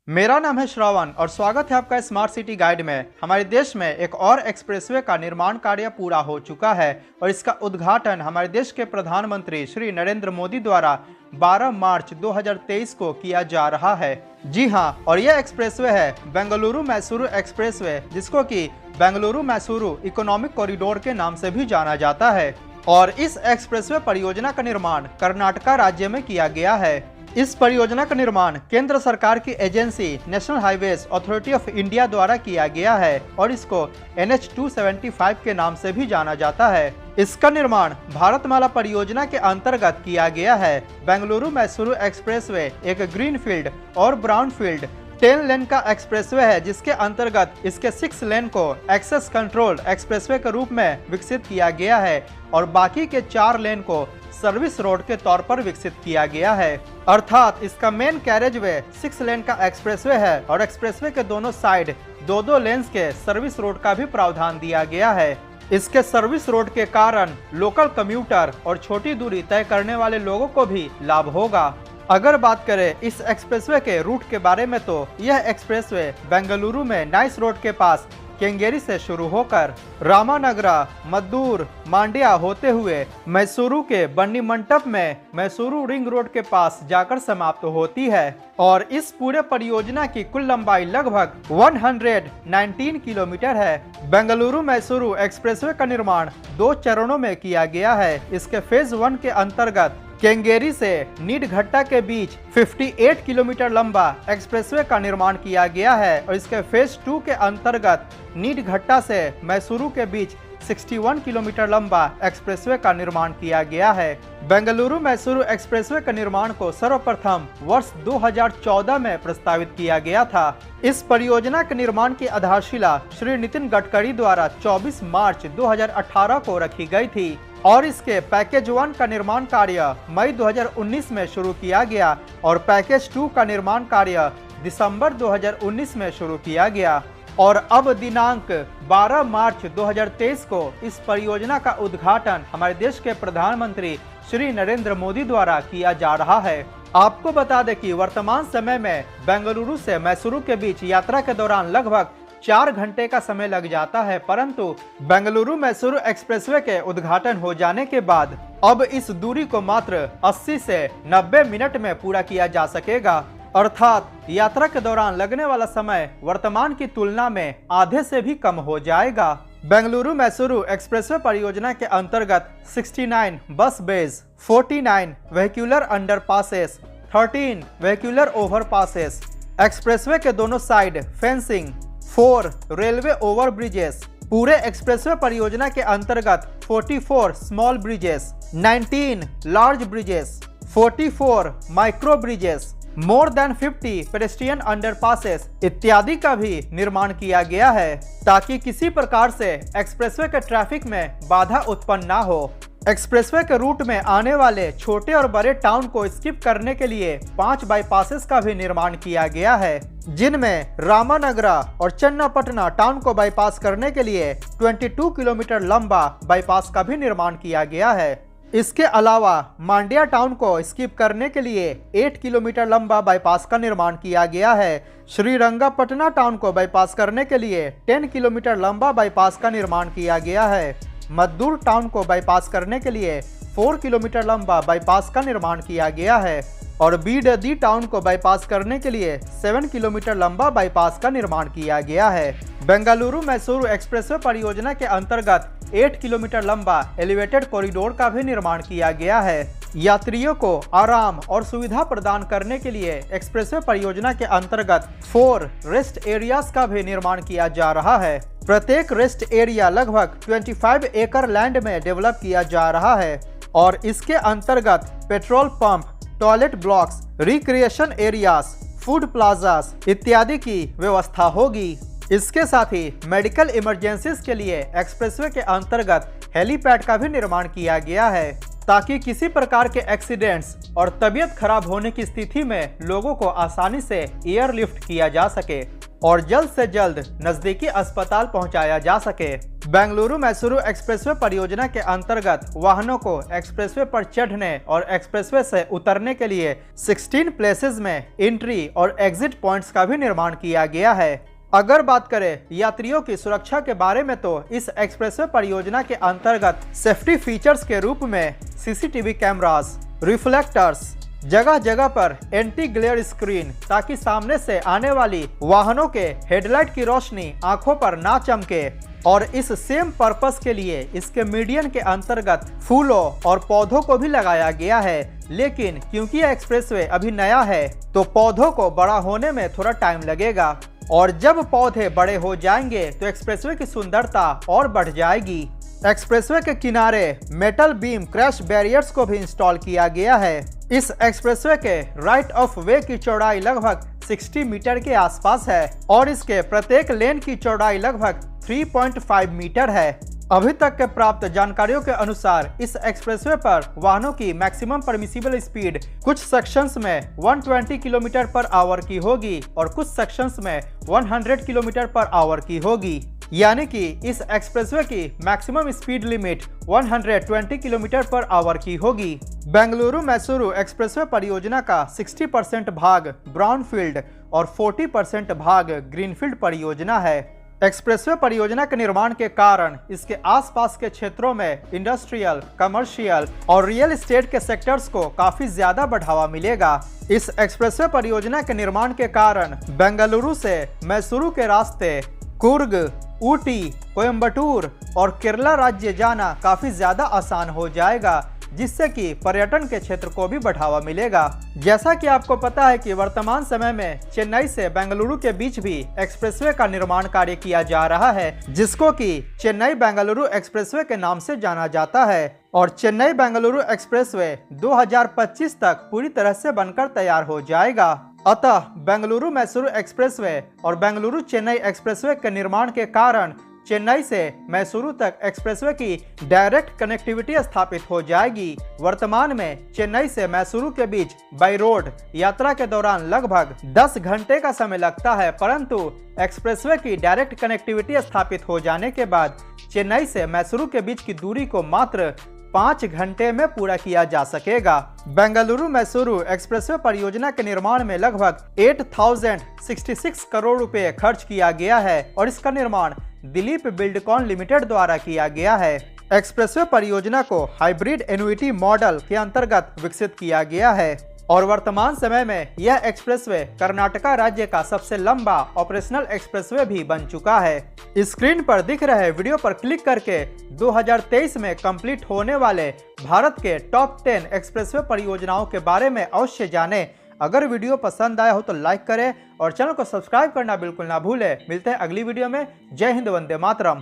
मेरा नाम है श्रावण और स्वागत है आपका स्मार्ट सिटी गाइड में। हमारे देश में एक और एक्सप्रेसवे का निर्माण कार्य पूरा हो चुका है और इसका उद्घाटन हमारे देश के प्रधानमंत्री श्री नरेंद्र मोदी द्वारा 12 मार्च 2023 को किया जा रहा है। जी हां, और यह एक्सप्रेसवे है बेंगलुरु मैसूरू एक्सप्रेसवे, जिसको कि बेंगलुरु मैसूरू इकोनॉमिक कॉरिडोर के नाम से भी जाना जाता है। और इस एक्सप्रेसवे परियोजना का निर्माण कर्नाटका राज्य में किया गया है। इस परियोजना का निर्माण केंद्र सरकार की agency national highways authority of India द्वारा किया गया है और इसको NH275 के नाम से भी जाना जाता है। इसका निर्माण भारतमाला परियोजना के अंतर्गत किया गया है। बेंगलुरु मैसूरू एक्सप्रेसवे एक ग्रीनफील्ड और ब्राउनफील्ड 10 लेन का एक्सप्रेसवे है, जिसके अंतर्गत इसके 6 लेन को एक्सेस कंट्रोल एक्सप्रेसवे के रूप में विकसित किया गया है और बाकी के 4 लेन को सर्विस रोड के तौर पर विकसित किया गया है। अर्थात इसका मेन कैरेजवे 6 लेन का एक्सप्रेसवे है और एक्सप्रेसवे के दोनों साइड 2-2 लेन्स के सर्विस रोड का भी प्रावधान दिया गया है। इसके सर्विस रोड के कारण लोकल कम्यूटर और छोटी दूरी तय करने वाले लोगों को भी लाभ होगा। अगर बात करें इस एक्सप्रेसवे के रूट के बारे में, तो यह एक्सप्रेसवे बेंगलुरु में नाइस रोड के पास केंगेरी से शुरू होकर रामानगरा, मद्दूर, मांड्या होते हुए मैसूरू के बन्नी मंटप में मैसूरू रिंग रोड के पास जाकर समाप्त होती है। और इस पूरे परियोजना की कुल लंबाई लगभग 119 किलोमीटर है। बेंगलुरु मैसूरू एक्सप्रेसवे का निर्माण 2 चरणों में किया गया है। इसके फेज 1 के अंतर्गत केंगेरी से नीडघट्टा के बीच 58 किलोमीटर लंबा एक्सप्रेसवे का निर्माण किया गया है और इसके फेज 2 के अंतर्गत नीडघट्टा से मैसूरू के बीच 61 किलोमीटर लंबा एक्सप्रेसवे का निर्माण किया गया है। बेंगलुरु मैसूरू एक्सप्रेसवे का निर्माण को सर्वप्रथम वर्ष 2014 में प्रस्तावित किया गया था। इस परियोजना के निर्माण की आधारशिला श्री नितिन गडकरी द्वारा 24 मार्च 2018 को रखी गई थी और इसके पैकेज 1 का निर्माण कार्य मई 2019 में शुरू किया गया और पैकेज 2 का निर्माण कार्य दिसंबर 2019 में शुरू किया गया। और अब दिनांक 12 मार्च 2023 को इस परियोजना का उद्घाटन हमारे देश के प्रधानमंत्री श्री नरेंद्र मोदी द्वारा किया जा रहा है। आपको बता दें कि वर्तमान समय में बेंगलुरु से मैसूरू के बीच यात्रा के दौरान लगभग 4 घंटे का समय लग जाता है, परंतु बेंगलुरु मैसूरू एक्सप्रेसवे के उद्घाटन हो जाने के बाद अब इस दूरी को मात्र 80 से 90 मिनट में पूरा किया जा सकेगा। अर्थात यात्रा के दौरान लगने वाला समय वर्तमान की तुलना में आधे से भी कम हो जाएगा। बेंगलुरु मैसूरू एक्सप्रेसवे परियोजना के अंतर्गत 69 bus bays, 49 vehicular underpasses, 13 vehicular overpasses, expressway के दोनों side fencing, 4 railway over bridges, पूरे एक्सप्रेसवे परियोजना के अंतर्गत 44 small bridges, 19 large bridges, 44 micro bridges, more than 50 pedestrian underpasses इत्यादि का भी निर्माण किया गया है, ताकि किसी प्रकार से एक्सप्रेसवे के ट्रैफिक में बाधा उत्पन्न ना हो। एक्सप्रेसवे के रूट में आने वाले छोटे और बड़े टाउन को स्किप करने के लिए 5 बाईपासेस का भी निर्माण किया गया है, जिनमें रामानगरा और चन्नापटना टाउन को बाईपास करने के लिए 22 किलोमीटर लंबा बाईपास का भी निर्माण किया गया है। इसके अलावा मांड्या टाउन को स्किप करने के लिए 8 किलोमीटर लंबा बाईपास का निर्माण किया गया है। श्रीरंगपटना टाउन को बाईपास करने के लिए 10 किलोमीटर लंबा बाईपास का निर्माण किया गया है। मद्दूर टाउन को बाईपास करने के लिए 4 किलोमीटर लंबा बाईपास का निर्माण किया गया है और बीडडी टाउन को बाईपास करने के लिए 7 किलोमीटर लंबा बाईपास का निर्माण किया गया है। बेंगलुरु मैसूरू एक्सप्रेसवे परियोजना के अंतर्गत 8 किलोमीटर लंबा एलिवेटेड कॉरिडोर का भी निर्माण किया गया है। यात्रियों को आराम और सुविधा प्रदान करने के लिए एक्सप्रेसवे परियोजना के अंतर्गत 4 रेस्ट एरियाज का भी निर्माण किया जा रहा है। प्रत्येक रेस्ट एरिया लगभग 25 एकड़ लैंड में डेवलप किया जा रहा है और इसके अंतर्गत petrol pump, toilet blocks, recreation areas, food plazas इत्यादि की व्यवस्था होगी। इसके साथ ही मेडिकल इमरजेंसीज के लिए एक्सप्रेसवे के अंतर्गत हेलीपैड का भी निर्माण किया गया है, ताकि किसी प्रकार के एक्सीडेंट्स और तबीयत खराब होने की स्थिति में लोगों को आसानी से एयरलिफ्ट किया जा सके। और जल्द से जल्द नजदीकी अस्पताल पहुंचाया जा सके। बेंगलुरु मैसूरू एक्सप्रेसवे परियोजना के अंतर्गत वाहनों को एक्सप्रेसवे पर चढ़ने और एक्सप्रेसवे से उतरने के लिए 16 प्लेसेस में एंट्री और एग्जिट पॉइंट्स का भी निर्माण किया गया है। अगर बात करें यात्रियों की सुरक्षा के बारे में तो इस एक्सप्रेसवे परियोजना के अंतर्गत सेफ्टी फीचर्स के रूप में सीसीटीवी कैमरास, रिफ्लेक्टर्स, जगह जगह पर एंटी ग्लेयर स्क्रीन ताकि सामने से आने वाली वाहनों के हेडलाइट की रोशनी आंखों पर ना चमके, और इस सेम पर्पस के लिए इसके मीडियन के अंतर्गत फूलों और पौधों को भी लगाया गया है। लेकिन क्योंकि यह एक्सप्रेसवे अभी नया है तो पौधों को बड़ा होने में थोड़ा टाइम लगेगा, और जब पौधे बड़े हो जाएंगे तो एक्सप्रेसवे की सुंदरता और बढ़ जाएगी। एक्सप्रेसवे के किनारे मेटल बीम क्रैश बैरियर्स को भी इंस्टॉल किया गया है। इस एक्सप्रेसवे के राइट ऑफ वे की चौड़ाई लगभग 60 मीटर के आसपास है और इसके प्रत्येक लेन की चौड़ाई लगभग 3.5 मीटर है। अभी तक के प्राप्त जानकारियों के अनुसार इस एक्सप्रेसवे पर वाहनों की मैक्सिमम परमिसिबल स्पीड कुछ सेक्शंस में 120 किलोमीटर पर आवर की होगी और कुछ सेक्शंस में 100 किलोमीटर पर आवर की होगी, यानी कि इस एक्सप्रेसवे की maximum speed limit 120 kilometre per hour की होगी। बेंगलुरु मैसूरू एक्सप्रेसवे परियोजना का 60% भाग ब्राउनफील्ड और 40% भाग ग्रीनफील्ड परियोजना है। एक्सप्रेसवे परियोजना के निर्माण के कारण इसके आसपास के क्षेत्रों में इंडस्ट्रियल, कमर्शियल और रियल एस्टेट के सेक्टर्स को काफी ज्यादा बढ़ावा मिलेगा। इस एक्सप्रेसवे परियोजना के निर्माण के कारण बेंगलुरु से मैसूरू के रास्ते कुर्ग, ऊटी, कोयम्बटूर और केरला राज्य जाना काफी ज्यादा आसान हो जाएगा, जिससे कि पर्यटन के क्षेत्र को भी बढ़ावा मिलेगा। जैसा कि आपको पता है कि वर्तमान समय में चेन्नई से बेंगलुरु के बीच भी एक्सप्रेसवे का निर्माण कार्य किया जा रहा है, जिसको कि चेन्नई बेंगलुरु एक्सप्रेसवे के नाम से जाना जाता है, और चेन्नई बेंगलुरु एक्सप्रेसवे 2025 तक पूरी तरह से बनकर तैयार हो जाएगा। अतः बेंगलुरु मैसूरू एक्सप्रेसवे और बेंगलुरु चेन्नई एक्सप्रेसवे के निर्माण के कारण चेन्नई से मैसूरू तक एक्सप्रेसवे की डायरेक्ट कनेक्टिविटी स्थापित हो जाएगी। वर्तमान में चेन्नई से मैसूरू के बीच बाई रोड यात्रा के दौरान लगभग 10 घंटे का समय लगता है, परंतु एक्सप्रेसवे की डायरेक्ट कनेक्टिविटी स्थापित हो जाने के बाद चेन्नई से मैसूरू के बीच की दूरी को मात्र 5 घंटे में पूरा किया जा सकेगा। बेंगलुरु मैसूरू एक्सप्रेसवे परियोजना के निर्माण में लगभग 8066 करोड़ रुपए खर्च किया गया है और इसका निर्माण दिलीप बिल्डकॉन लिमिटेड द्वारा किया गया है। एक्सप्रेसवे परियोजना को हाइब्रिड एन्युटी मॉडल के अंतर्गत विकसित किया गया है और वर्तमान समय में यह एक्सप्रेसवे कर्नाटका राज्य का सबसे लंबा ऑपरेशनल एक्सप्रेसवे भी बन चुका है। स्क्रीन पर दिख रहे वीडियो पर क्लिक करके 2023 में कंप्लीट होने वाले भारत के टॉप 10 एक्सप्रेसवे परियोजनाओं के बारे में अवश्य जानें। अगर वीडियो पसंद आया हो तो लाइक करें और चैनल को सब्सक्राइब करना बिल्कुल ना भूलें। मिलते हैं अगली वीडियो में। जय हिंद, वंदे मातरम।